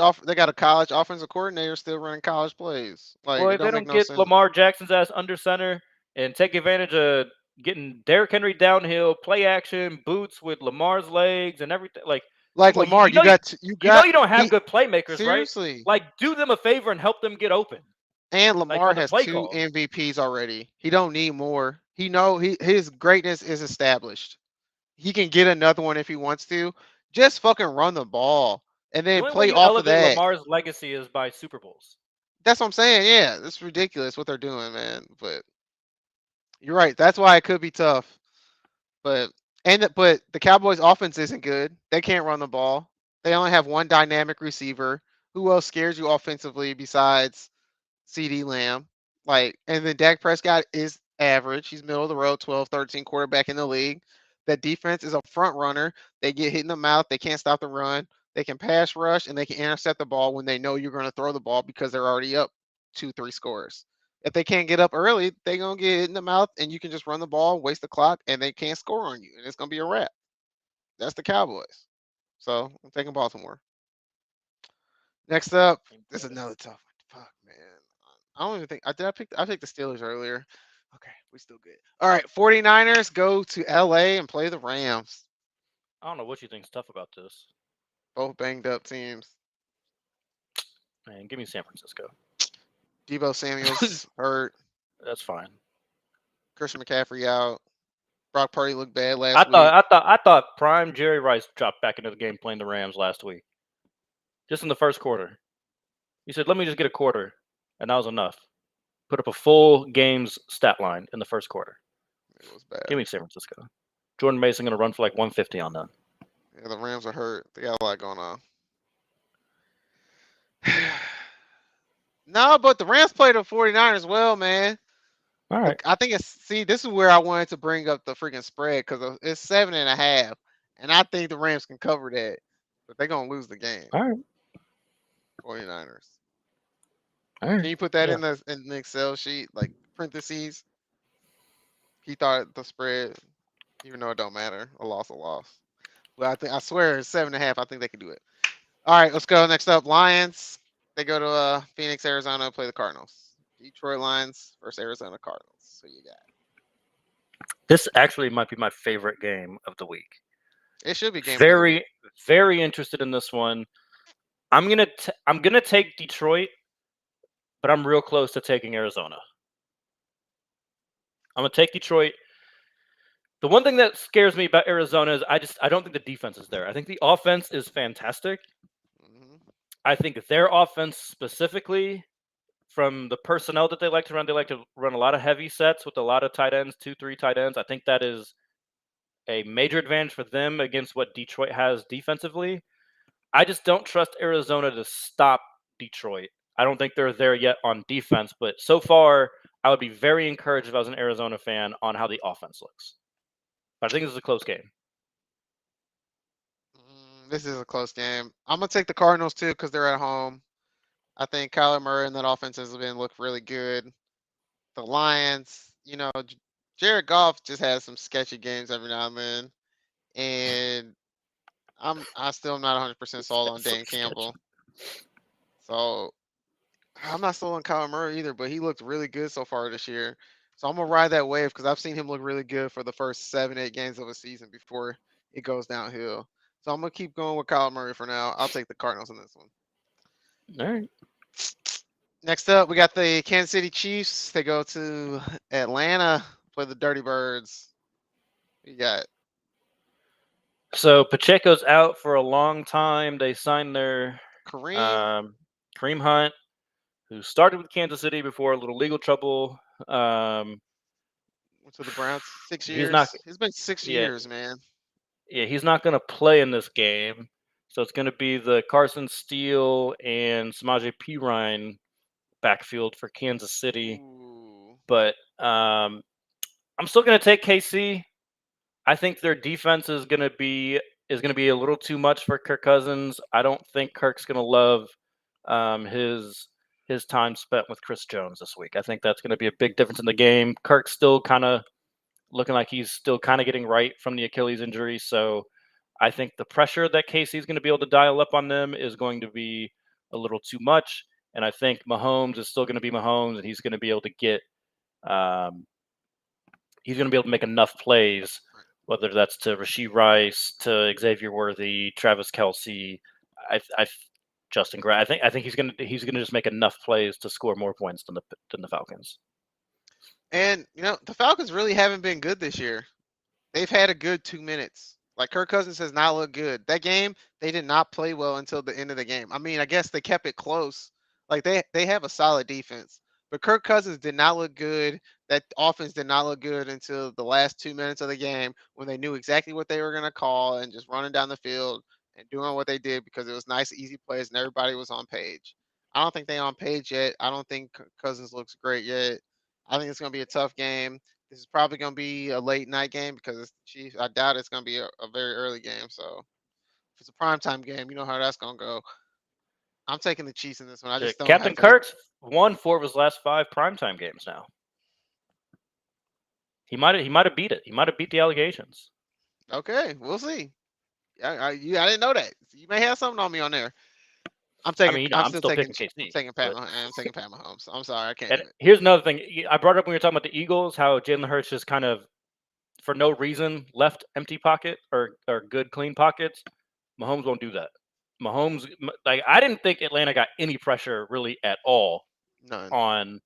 offensive coordinator still running college plays. Like, well, if they don't get Lamar Jackson's ass under center and take advantage of getting Derrick Henry downhill, play action, boots with Lamar's legs and everything, like Lamar, you don't have good playmakers, seriously. Right? Like, do them a favor and help them get open. And Lamar has 2 MVPs already. He don't need more. His greatness is established. He can get another one if he wants to. Just fucking run the ball and then play off of that. Lamar's legacy is by Super Bowls. That's what I'm saying. Yeah, it's ridiculous what they're doing, man. But you're right. That's why it could be tough. But the Cowboys' offense isn't good. They can't run the ball. They only have one dynamic receiver. Who else scares you offensively besides CeeDee Lamb? And then Dak Prescott is average. He's middle of the road, 12, 13 quarterback in the league. That defense is a front runner. They get hit in the mouth. They can't stop the run. They can pass rush and they can intercept the ball when they know you're going to throw the ball because they're already up 2-3 scores. If they can't get up early, they're going to get hit in the mouth and you can just run the ball, waste the clock, and they can't score on you. And it's going to be a wrap. That's the Cowboys. So I'm taking Baltimore. Next up, this is another tough one. Fuck, man. I don't even think I picked the Steelers earlier. Okay, we still good. All right, 49ers go to LA and play the Rams. I don't know what you think's tough about this. Both banged up teams. Man, give me San Francisco. Debo Samuel's hurt. That's fine. Christian McCaffrey out. Brock Purdy looked bad last week. I thought prime Jerry Rice dropped back into the game playing the Rams last week. Just in the first quarter. He said, let me just get a quarter. And that was enough. Put up a full game's stat line in the first quarter. It was bad. Give me San Francisco. Jordan Mason going to run for like 150 on them. Yeah, the Rams are hurt. They got a lot going on. No, but the Rams played the 49ers well, man. All right. I think this is where I wanted to bring up the freaking spread because it's 7.5. And I think the Rams can cover that. But they're going to lose the game. All right. 49ers. All right. Can you put that in the Excel sheet, like parentheses? He thought the spread, even though it don't matter, a loss. Well, I swear it's 7.5. I think they can do it. All right, let's go. Next up, Lions. They go to Phoenix, Arizona, play the Cardinals. Detroit Lions versus Arizona Cardinals. So you got. This actually might be my favorite game of the week. It should be game. Very, very interested in this one. I'm gonna take Detroit, but I'm real close to taking Arizona. I'm gonna take Detroit. The one thing that scares me about Arizona is I don't think the defense is there. I think the offense is fantastic. Mm-hmm. I think their offense specifically, from the personnel that they like to run a lot of heavy sets with a lot of tight ends, 2-3 tight ends. I think that is a major advantage for them against what Detroit has defensively. I just don't trust Arizona to stop Detroit. I don't think they're there yet on defense, but so far, I would be very encouraged if I was an Arizona fan on how the offense looks. But I think this is a close game. This is a close game. I'm going to take the Cardinals, too, because they're at home. I think Kyler Murray and that offense has been look really good. The Lions, Jared Goff just has some sketchy games every now and then. And I still am not 100% sold on Dan Campbell. So I'm not sold on Kyler Murray either, but he looked really good so far this year. So I'm going to ride that wave because I've seen him look really good for the first 7-8 games of a season before it goes downhill. So I'm going to keep going with Kyler Murray for now. I'll take the Cardinals in this one. All right. Next up, we got the Kansas City Chiefs. They go to Atlanta, play the Dirty Birds. What you got? So Pacheco's out for a long time. They signed their Kareem Hunt, who started with Kansas City before a little legal trouble. Went to the Browns 6 years. It's been 6 years, man. Yeah, he's not going to play in this game. So it's going to be the Carson Steele and Samaje Perine backfield for Kansas City. Ooh. But I'm still going to take KC. I think their defense is going to be a little too much for Kirk Cousins. I don't think Kirk's going to love his time spent with Chris Jones this week. I think that's going to be a big difference in the game. Kirk's still kind of looking like he's still kind of getting right from the Achilles injury. So I think the pressure that KC is going to be able to dial up on them is going to be a little too much. And I think Mahomes is still going to be Mahomes, and he's going to be able to get he's going to be able to make enough plays, whether that's to Rashee Rice, to Xavier Worthy, Travis Kelce, Justin Gray. I think he's going to just make enough plays to score more points than the Falcons. And the Falcons really haven't been good this year. They've had a good 2 minutes. Like Kirk Cousins has not looked good. That game, they did not play well until the end of the game. I mean, I guess they kept it close. Like they have a solid defense, but Kirk Cousins did not look good. That offense did not look good until the last 2 minutes of the game when they knew exactly what they were going to call and just running down the field and doing what they did because it was nice, easy plays and everybody was on page. I don't think they're on page yet. I don't think Cousins looks great yet. I think it's going to be a tough game. This is probably going to be a late night game because it's the Chiefs. I doubt it's going to be a very early game. So if it's a primetime game, you know how that's going to go. I'm taking the Chiefs in this one. I just don't. Captain Kirk's won 4 of his last 5 primetime games now. He might have beat it. He might have beat the allegations. Okay, we'll see. I didn't know that. You may have something on me on there. I'm I taking. mean, I'm I'm still still taking. picking I'm KC, taking Pat. but I'm taking Pat Mahomes. I'm sorry, I can't and do it. here's another thing I brought up when we were talking about the Eagles, how Jalen Hurts just kind of, for no reason, left empty pocket or good clean pockets. Mahomes won't do that. Mahomes, like, I didn't think Atlanta got any pressure really at all None. on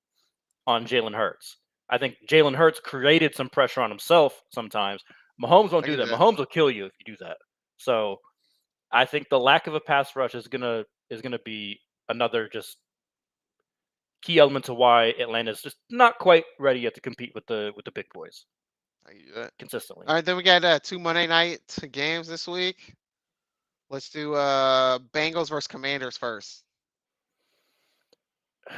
Jalen Hurts. I think Jalen Hurts created some pressure on himself sometimes. Mahomes won't I do get that. that. Mahomes will kill you if you do that. So I think the lack of a pass rush is gonna be another just key element to why Atlanta's just not quite ready yet to compete with the big boys I get that. consistently. All right, then we got 2 Monday night games this week. Let's do Bengals versus Commanders first. Oh,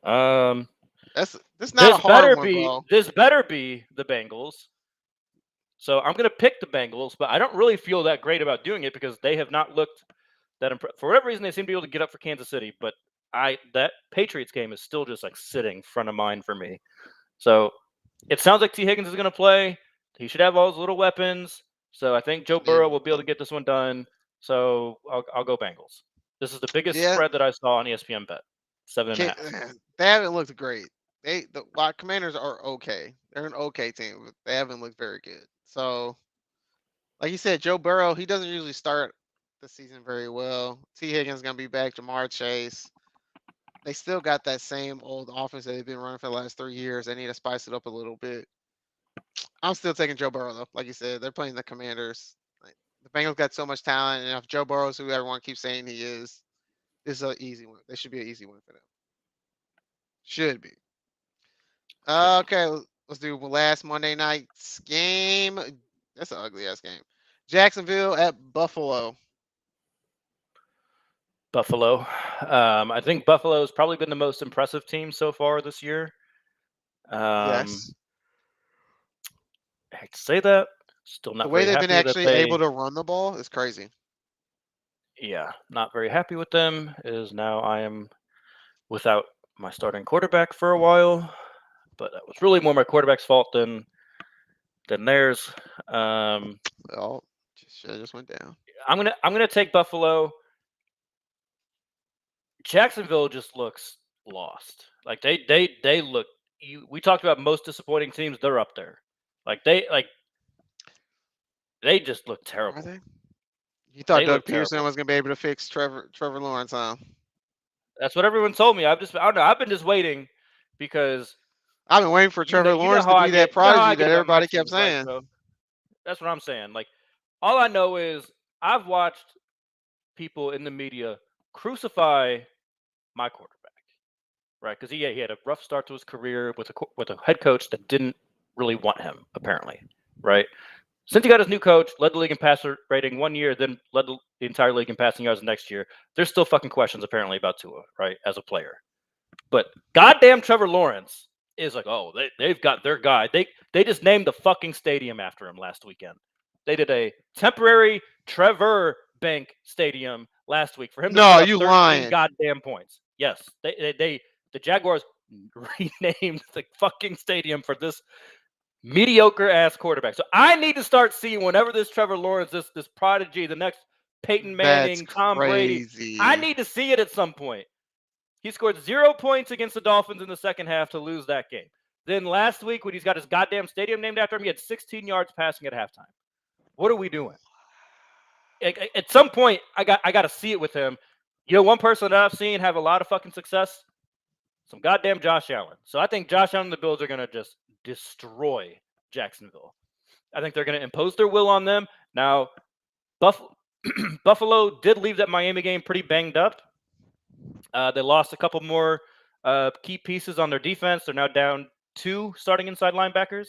God. This not a hard one, bro. This better be the Bengals. So I'm gonna pick the Bengals, but I don't really feel that great about doing it because they have not looked that for whatever reason they seem to be able to get up for Kansas City, but that Patriots game is still just like sitting front of mind for me. So it sounds like T. Higgins is gonna play. He should have all his little weapons. So I think Joe Burrow will be able to get this one done. So I'll go Bengals. This is the biggest Yeah. spread that I saw on ESPN Bet. 7.5. They haven't looked great. The Commanders are okay. They're an okay team, but they haven't looked very good. So, like you said, Joe Burrow, he doesn't usually start the season very well. T. Higgins gonna be back. Jamar Chase. They still got that same old offense that they've been running for the last 3 years. They need to spice it up a little bit. I'm still taking Joe Burrow though. Like you said, they're playing the Commanders. Like, the Bengals got so much talent, and if Joe Burrow's who everyone keeps saying he is, this is an easy one. This should be an easy one for them. Should be. Okay, let's do last Monday night's game. That's an ugly ass game. Jacksonville at Buffalo. Buffalo. I think Buffalo has probably been the most impressive team so far this year. Yes. I hate to say that. Still not The way very they've been happy that actually able to run the ball is crazy. Yeah, not very happy with them. Is now I am without my starting quarterback for a while, but that was really more my quarterback's fault than theirs. Oh, just went down. I'm gonna take Buffalo. Jacksonville just looks lost. Like they look. We talked about most disappointing teams. They're up there. They just look terrible. Are they? You thought They Doug look Peterson terrible. was gonna be able to fix Trevor Lawrence, huh? That's what everyone told me. I don't know. I've been just waiting because I've been waiting for Trevor Lawrence to how I be that get. You know how I prodigy get that about my everybody kept teams, right? saying. So that's what I'm saying. Like, all I know is I've watched people in the media crucify my quarterback, right? Because he had a rough start to his career with a head coach that didn't really want him, apparently, right? Since he got his new coach, led the league in passer rating 1 year, then led the entire league in passing yards the next year. There's still fucking questions apparently about Tua, right, as a player. But goddamn Trevor Lawrence is like, oh, they've got their guy. They just named the fucking stadium after him last weekend. They did a temporary Trevor Bank Stadium last week for him to No, put up you 13 lying. goddamn points. Yes, the Jaguars renamed the fucking stadium for this mediocre ass quarterback. So I need to start seeing whenever this Trevor Lawrence, this prodigy, the next Peyton Manning, That's Tom Brady. crazy. I need to see it at some point. He scored 0 points against the Dolphins in the second half to lose that game. Then last week, when he's got his goddamn stadium named after him, he had 16 yards passing at halftime. What are we doing? At some point, I got to see it with him. You know, one person that I've seen have a lot of fucking success, some goddamn Josh Allen. So I think Josh Allen and the Bills are going to just destroy Jacksonville. I think they're going to impose their will on them. Now, Buffalo did leave that Miami game pretty banged up. They lost a couple more key pieces on their defense. They're now down 2 starting inside linebackers.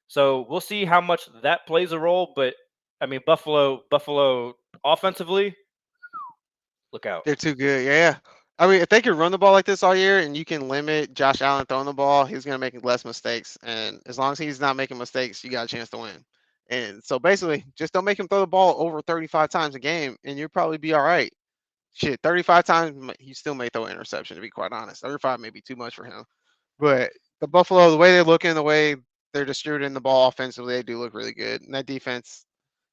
So we'll see how much that plays a role. But I mean, Buffalo offensively, look out. They're too good. Yeah. I mean, if they can run the ball like this all year and you can limit Josh Allen throwing the ball, he's going to make less mistakes. And as long as he's not making mistakes, you got a chance to win. And so basically, just don't make him throw the ball over 35 times a game and you'll probably be all right. Shit, 35 times, he still may throw an interception, to be quite honest. 35 may be too much for him. But the Buffalo, the way they're looking, the way they're distributing the ball offensively, they do look really good. And that defense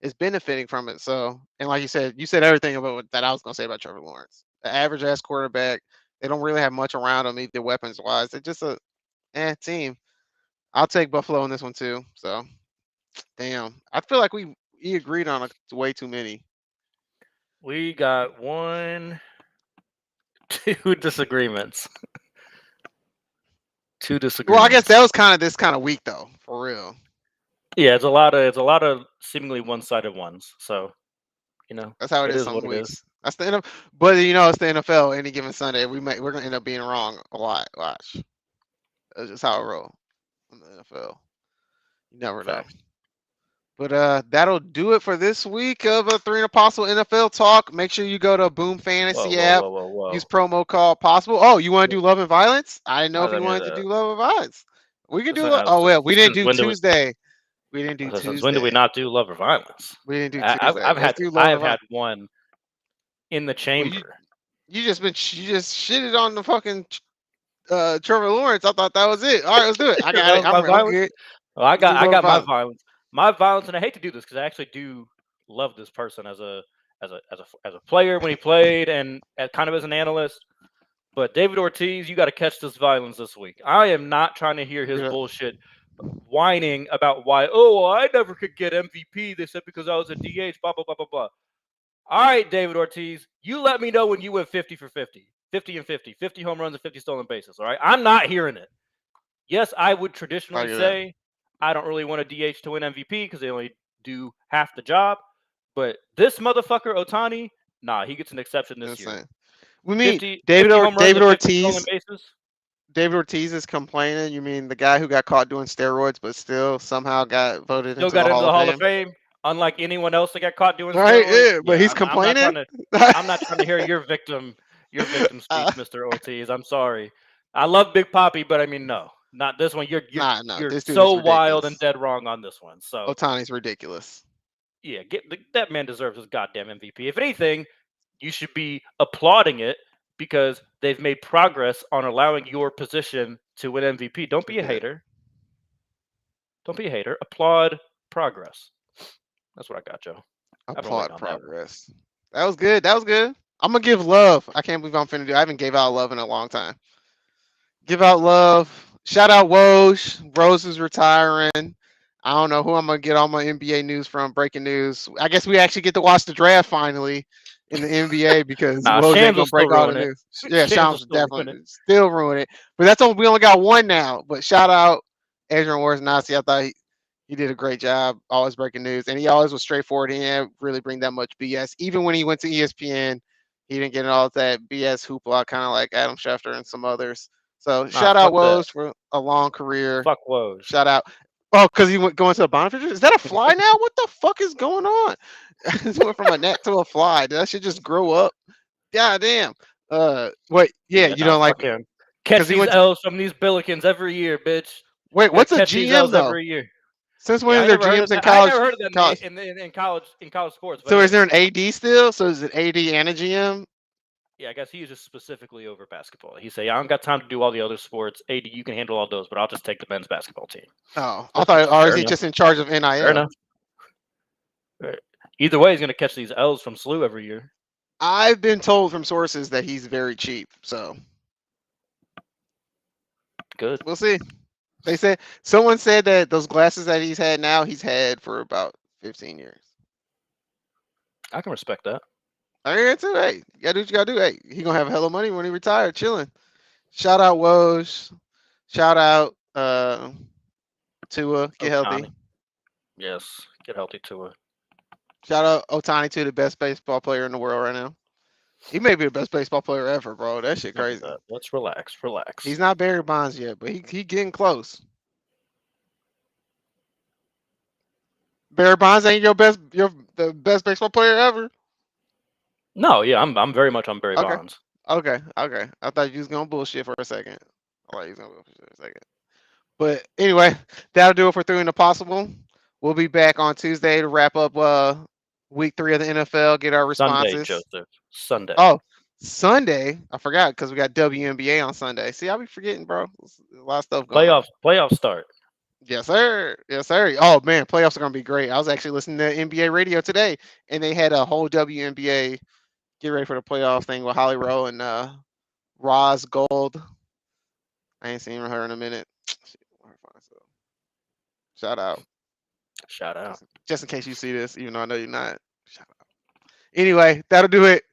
is benefiting from it. So, and like you said everything about what that I was gonna say about Trevor Lawrence. The average ass quarterback. They don't really have much around them, either weapons wise. They're just a team. I'll take Buffalo in this one too. So, damn, I feel like we agreed on way too many. We got 2 disagreements. 2 disagreements. Well, I guess that was kind of this kind of week though, for real. Yeah, it's a lot of seemingly one-sided ones. So, That's how it is some weeks. That's the NFL, but it's the NFL. Any given Sunday, we're gonna end up being wrong a lot. Watch, that's just how it rolls in the NFL. You never know. But that'll do it for this week of a 3 and a Possible NFL talk. Make sure you go to Boom Fantasy app. Use promo code Possible. Oh, you want to do Love and Violence? I didn't know if you wanted to do Love and Violence. We can do. We didn't do Tuesday. We didn't do Tuesday. When did we not do Love or Violence? We didn't do Tuesday. I have had one in the chamber. You just shitted on the fucking Trevor Lawrence. I thought that was it. All right, let's do it. I got it. I'm good. Well, I got my violence. My violence, and I hate to do this because I actually do love this person as a player when he played and kind of as an analyst. But David Ortiz, you got to catch this violence this week. I am not trying to hear his bullshit whining about why. Oh, I never could get MVP. They said because I was a DH. Blah blah blah blah blah. All right, David Ortiz, you let me know when you went 50 for 50, 50 and 50, 50 home runs and 50 stolen bases. All right, I'm not hearing it. Yes, I would traditionally say I don't really want a DH to win MVP because they only do half the job. But this motherfucker, Ohtani, nah, he gets an exception this year. We mean David Ortiz. David Ortiz is complaining. You mean the guy who got caught doing steroids, but still somehow got voted into the Hall of Fame? Unlike anyone else that got caught doing steroids. Yeah, but he's complaining. I'm not trying to hear your victim speech, Mr. Ortiz. I'm sorry. I love Big Papi, but I mean, no. Not this one. You're so wild and dead wrong on this one. So Ohtani's ridiculous. Yeah, that man deserves his goddamn MVP. If anything, you should be applauding it because they've made progress on allowing your position to win MVP. Don't be a hater. Don't be a hater. Applaud progress. That's what I got, Joe. Applaud progress. That was good. I'm gonna give love. I can't believe I'm finna do. I haven't gave out love in a long time. Give out love. Shout out Woj. Rose is retiring. I don't know who I'm going to get all my NBA news from. Breaking news. I guess we actually get to watch the draft finally in the NBA because Woj ain't going to break all the news. Yeah, Shams definitely still ruin it. But we only got one now. But shout out Adrian Wojnarowski. I thought he did a great job always breaking news. And he always was straightforward. He didn't really bring that much BS. Even when he went to ESPN, he didn't get all that BS hoopla, kind of like Adam Schefter and some others. So shout out Woj for a long career. Fuck Woj. Shout out. Oh, because he went going to a Boniface? Is that a fly now? What the fuck is going on? It went from a net to a fly. Did that shit just grow up? God damn. Wait, yeah, you don't like him. Catch these L's from these Billikens every year, bitch. Wait, what's a GM though? Every year. Since when are there GMs in college? I never heard of that in college sports. So is there an AD still? So is it AD and a GM? Yeah, I guess he uses specifically over basketball. He say, I don't got time to do all the other sports. AD, you can handle all those, but I'll just take the men's basketball team. Oh, I thought, or is he just in charge of NIL? Fair enough. Either way, he's going to catch these L's from SLU every year. I've been told from sources that he's very cheap, so. Good. We'll see. Someone said that those glasses that he's had for about 15 years. I can respect that. I mean, that's it. Hey, you gotta do what you gotta do. Hey, he gonna have hella money when he retired, chilling. Shout out Woj. Shout out Tua. Get healthy. Yes, get healthy, Tua. Shout out Ohtani, to the best baseball player in the world right now. He may be the best baseball player ever, bro. That shit crazy. Let's relax. He's not Barry Bonds yet, but he getting close. Barry Bonds ain't the best baseball player ever. No, yeah, I'm very much on Barry Bonds. Okay. I thought you was gonna bullshit for a second. But anyway, that'll do it for 3 and a Possible. We'll be back on Tuesday to wrap up week 3 of the NFL. Get our responses. Sunday, Joseph. Sunday. Oh, Sunday. I forgot because we got WNBA on Sunday. See, I'll be forgetting, bro. A lot of stuff going on. Playoff start. Yes, sir. Yes, sir. Oh man, playoffs are gonna be great. I was actually listening to NBA radio today, and they had a whole WNBA get ready for the playoff thing with Holly Rowe and Roz Gold. I ain't seen her in a minute. Shout out. Shout out. Just in case you see this, even though I know you're not. Shout out. Anyway, that'll do it